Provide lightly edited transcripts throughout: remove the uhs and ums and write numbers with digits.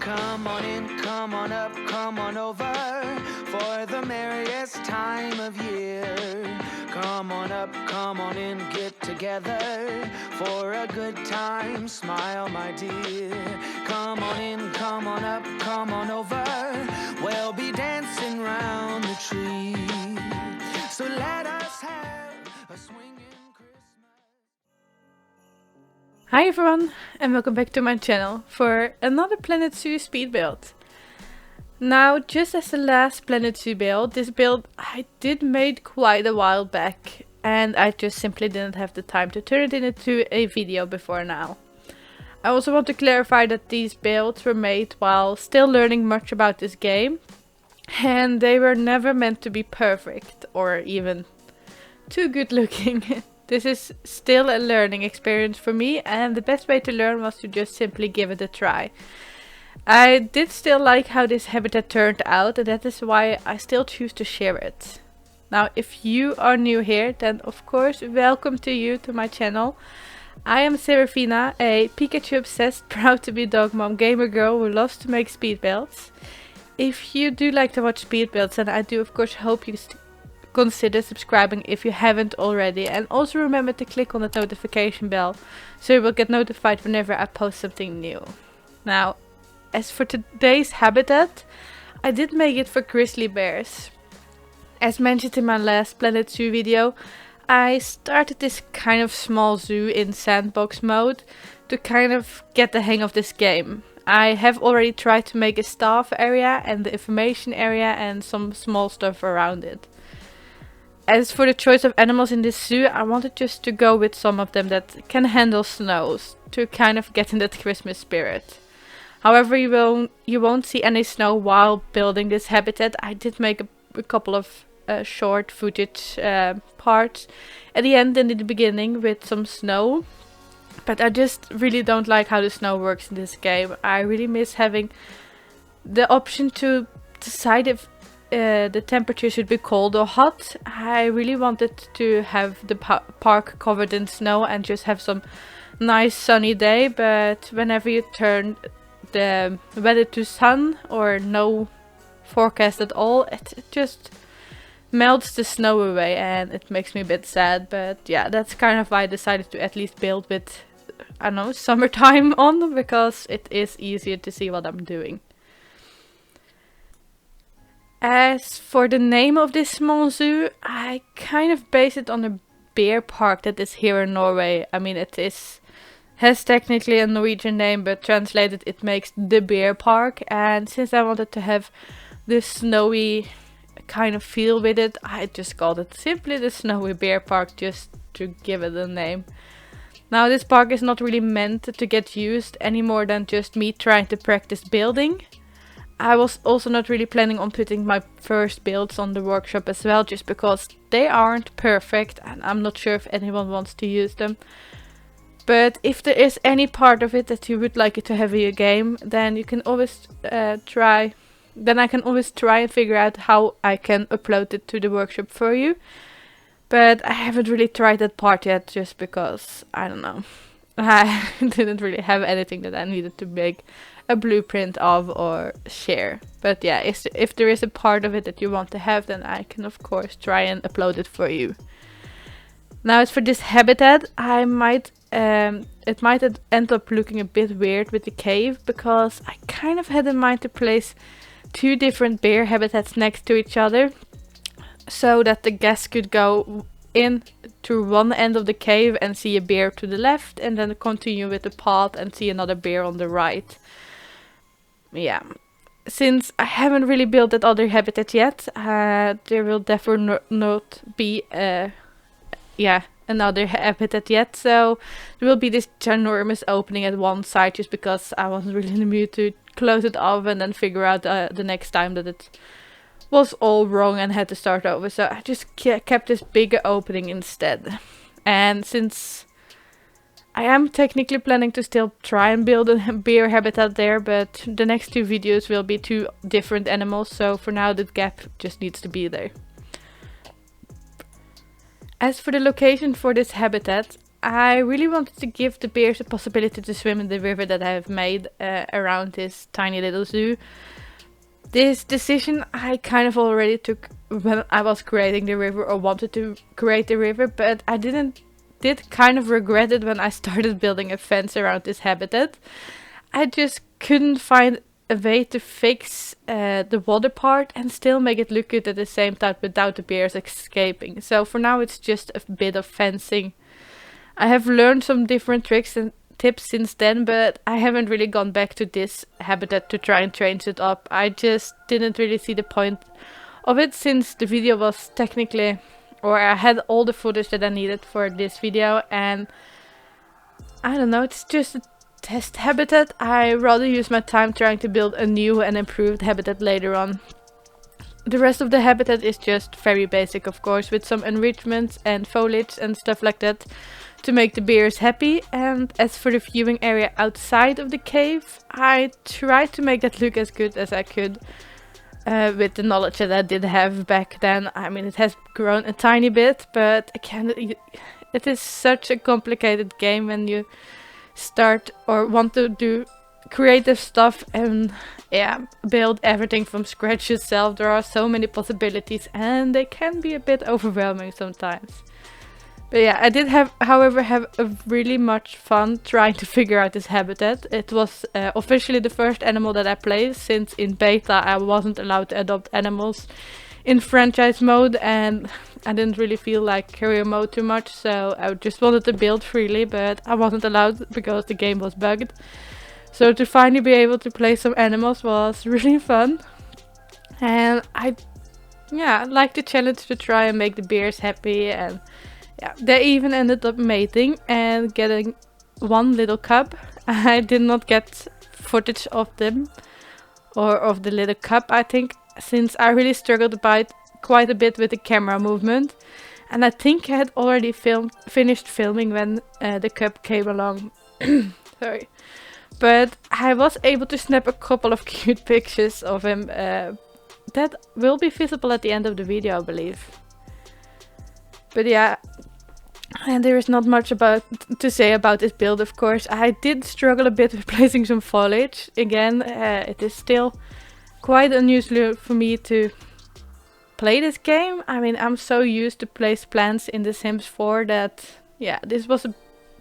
Come on in, come on up, come on over for the merriest time of year. Come on up, come on in, get together for a good time. Smile, my dear. Come on in, come on up, come on over. We'll be dancing round the tree. So let us have a swinging Christmas. Hi everyone, and welcome back to my channel for another Planet Zoo speed build. Now, just as the last Planet Zoo build, this build I did made quite a while back, and I just simply didn't have the time to turn it into a video before now. I also want to clarify that these builds were made while still learning much about this game, and they were never meant to be perfect or even too good looking. This is still a learning experience for me, and the best way to learn was to just simply give it a try. I did still like how this habitat turned out, and that is why I still choose to share it. Now, if you are new here, then of course welcome to you to my channel. I am Serefina, a Pikachu obsessed, proud to be dog mom gamer girl who loves to make speed builds. If you do like to watch speed builds, then I do of course hope you consider subscribing if you haven't already, and also remember to click on the notification bell so you will get notified whenever I post something new. Now, as for today's habitat, I did make it for grizzly bears. As mentioned in my last Planet Zoo video, I started this kind of small zoo in sandbox mode to kind of get the hang of this game. I have already tried to make a staff area and the information area and some small stuff around it. As for the choice of animals in this zoo, I wanted just to go with some of them that can handle snows to kind of get in that Christmas spirit. However, you won't see any snow while building this habitat. I did make a couple of short footage parts at the end and in the beginning with some snow. But I just really don't like how the snow works in this game. I really miss having the option to decide if the temperature should be cold or hot. I really wanted to have the park covered in snow and just have some nice sunny day, but whenever you turn the weather to sun or no forecast at all, it just melts the snow away and it makes me a bit sad. But yeah, that's kind of why I decided to at least build with, I don't know, summertime on, because it is easier to see what I'm doing. As for the name of this small zoo, I kind of base it on a bear park that is here in Norway. I mean, has technically a Norwegian name, but translated it makes the bear park. And since I wanted to have this snowy kind of feel with it, I just called it simply the Snowy Bear Park, just to give it a name. Now, this park is not really meant to get used any more than just me trying to practice building. I was also not really planning on putting my first builds on the workshop as well, just because they aren't perfect and I'm not sure if anyone wants to use them. But if there is any part of it that you would like it to have in your game, then you can always try. Then I can always try and figure out how I can upload it to the workshop for you. But I haven't really tried that part yet, just because, I don't know, I didn't really have anything that I needed to make a blueprint of or share. But yeah, if there is a part of it that you want to have, then I can of course try and upload it for you. Now, as for this habitat, it might end up looking a bit weird with the cave, because I kind of had in mind to place two different bear habitats next to each other, so that the guests could go in to one end of the cave and see a bear to the left, and then continue with the path and see another bear on the right. Yeah, since I haven't really built that other habitat yet, there will definitely not be another habitat yet, so there will be this ginormous opening at one side, just because I wasn't really in the mood to close it off and then figure out the next time that it was all wrong and had to start over. So I just kept this bigger opening instead. And since I am technically planning to still try and build a bear habitat there, but the next two videos will be two different animals, so for now the gap just needs to be there. As for the location for this habitat, I really wanted to give the bears a possibility to swim in the river that I have made around this tiny little zoo. This decision I kind of already took when I was creating the river, or wanted to create the river, but I did kind of regret it when I started building a fence around this habitat. I just couldn't find a way to fix the water part and still make it look good at the same time without the bears escaping. So for now it's just a bit of fencing. I have learned some different tricks and tips since then, but I haven't really gone back to this habitat to try and change it up. I just didn't really see the point of it, since the video was technically, or I had all the footage that I needed for this video, and I don't know, it's just a test habitat. I rather use my time trying to build a new and improved habitat later on. The rest of the habitat is just very basic, of course, with some enrichments and foliage and stuff like that to make the bears happy. And as for the viewing area outside of the cave, I tried to make that look as good as I could with the knowledge that I did have back then. I mean, it has grown a tiny bit, but again, it is such a complicated game when you start or want to do creative stuff and build everything from scratch yourself. There are so many possibilities and they can be a bit overwhelming sometimes. But yeah, I did however have a really much fun trying to figure out this habitat. It was officially the first animal that I played, since in beta I wasn't allowed to adopt animals in franchise mode, and I didn't really feel like career mode too much, so I just wanted to build freely, but I wasn't allowed because the game was bugged. So to finally be able to play some animals was really fun, and I like the challenge to try and make the bears happy. And yeah, they even ended up mating and getting one little cub. I did not get footage of them or of the little cub, I think, since I really struggled quite a bit with the camera movement, and I think I had already finished filming when the cub came along. Sorry. But I was able to snap a couple of cute pictures of him that will be visible at the end of the video, I believe. But yeah, and there is not much to say about this build, of course. I did struggle a bit with placing some foliage. Again, it is still quite unusual for me to play this game. I mean, I'm so used to place plants in The Sims 4 that, yeah, this was a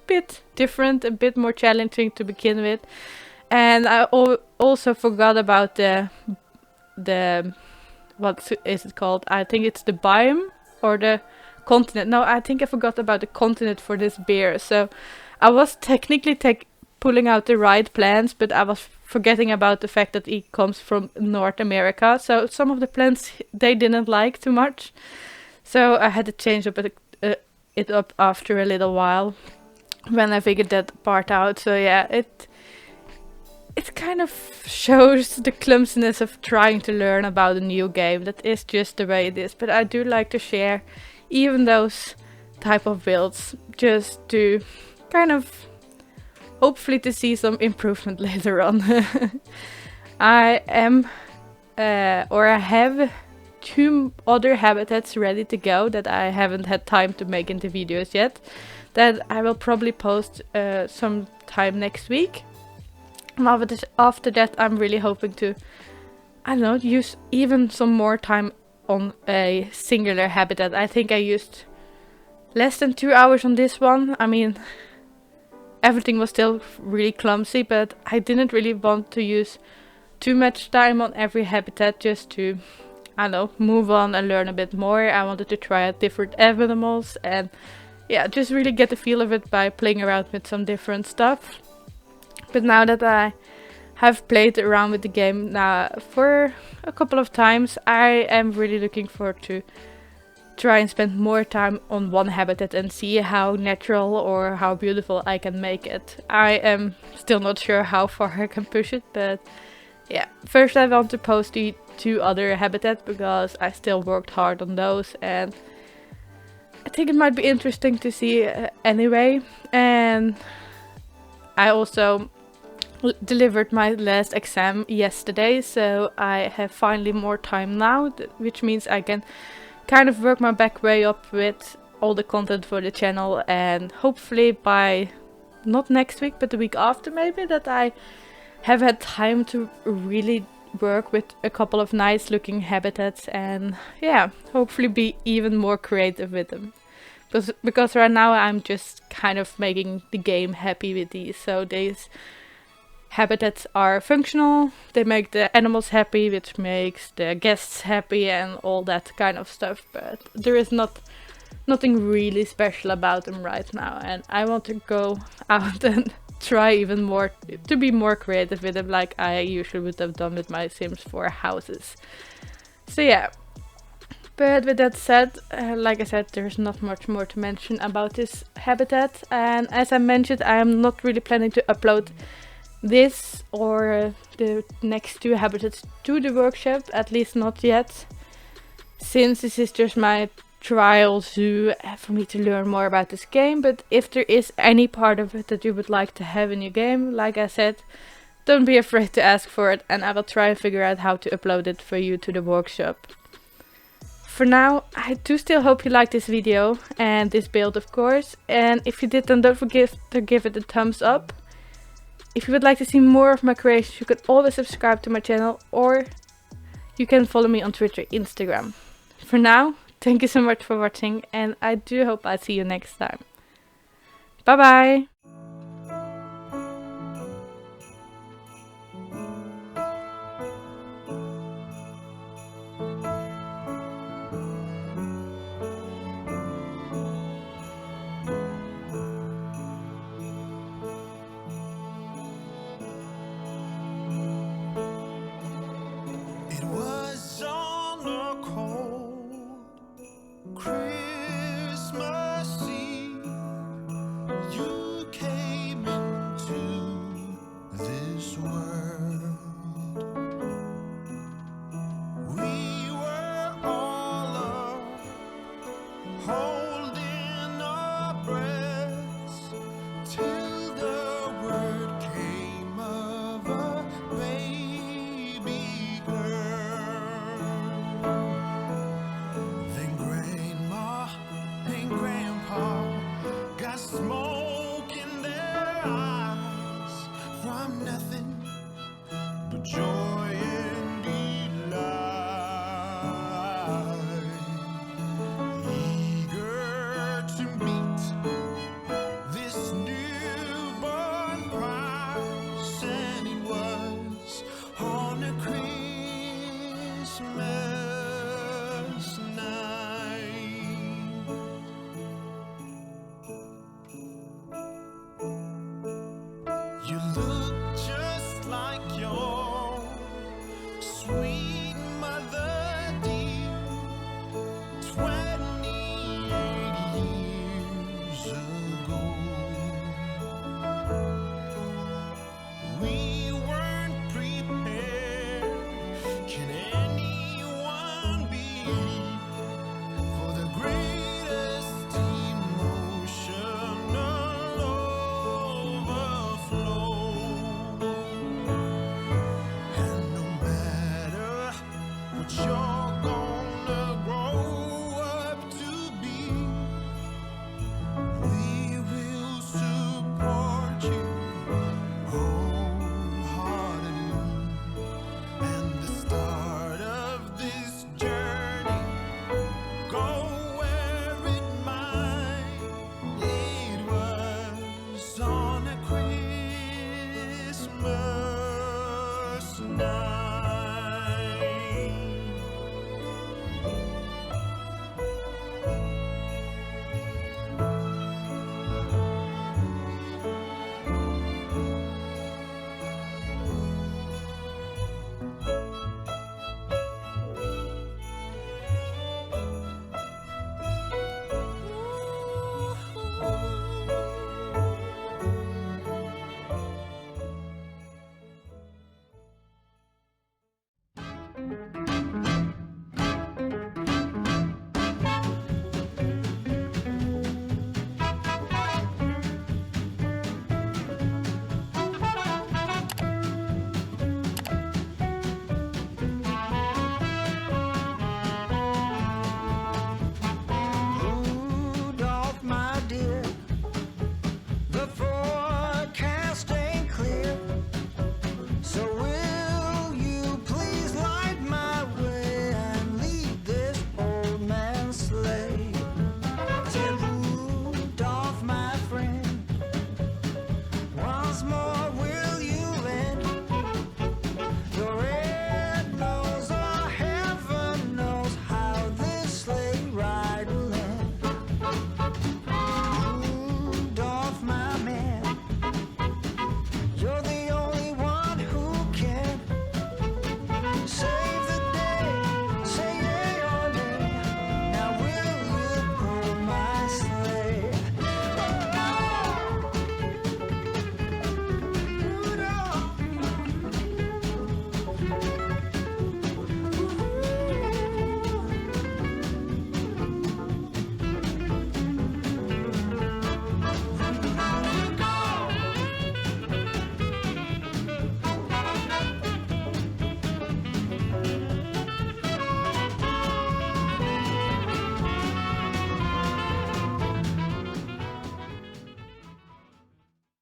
bit different, a bit more challenging to begin with. And I also forgot about the what is it called? I think it's the biome or the continent. No, I think I forgot about the continent for this bear. So I was technically pulling out the right plants, but I was forgetting about the fact that he comes from North America. So some of the plants they didn't like too much. So I had to change it up after a little while when I figured that part out. So yeah, it kind of shows the clumsiness of trying to learn about a new game. That is just the way it is. But I do like to share even those type of builds, just to kind of hopefully to see some improvement later on. I have 2 other habitats ready to go that I haven't had time to make into videos yet, that I will probably post sometime next week. And after that I'm really hoping to, I don't know, use even some more time on a singular habitat. I think I used less than 2 hours on this one. I mean, everything was still really clumsy, but I didn't really want to use too much time on every habitat, just to, I don't know, move on and learn a bit more. I wanted to try out different animals and yeah, just really get the feel of it by playing around with some different stuff. But now that I have played around with the game now for a couple of times, I am really looking forward to try and spend more time on one habitat and see how natural or how beautiful I can make it. I am still not sure how far I can push it, but yeah, first I want to post the 2 other habitats because I still worked hard on those, and I think it might be interesting to see anyway. And I also delivered my last exam yesterday, so I have finally more time now, which means I can kind of work my back way up with all the content for the channel, and hopefully by not next week but the week after maybe, that I have had time to really work with a couple of nice looking habitats, and yeah, hopefully be even more creative with them. Because right now I'm just kind of making the game happy with these. So these habitats are functional, they make the animals happy, which makes the guests happy and all that kind of stuff, but there is nothing really special about them right now, and I want to go out and try even more to be more creative with them, like I usually would have done with my Sims 4 houses. So yeah, but with that said, like I said, there's not much more to mention about this habitat, and as I mentioned, I am not really planning to upload this or the next two habitats to the workshop, at least not yet, since this is just my trial zoo for me to learn more about this game. But if there is any part of it that you would like to have in your game, like I said, don't be afraid to ask for it, and I will try and figure out how to upload it for you to the workshop. For now, I do still hope you liked this video and this build, of course, and if you did, then don't forget to give it a thumbs up. If you would like to see more of my creations, you can always subscribe to my channel, or you can follow me on Twitter, Instagram. For now, thank you so much for watching, and I do hope I see you next time. Bye bye! It was on a cold Christmas Eve. You came into this world. We were all up, holding our breaths, till the word came of a baby girl. Then Grandma and Grandpa got smoke in their eyes from nothing but joy and delight. Eager to meet this newborn Christ, and it was on a Christmas night. You look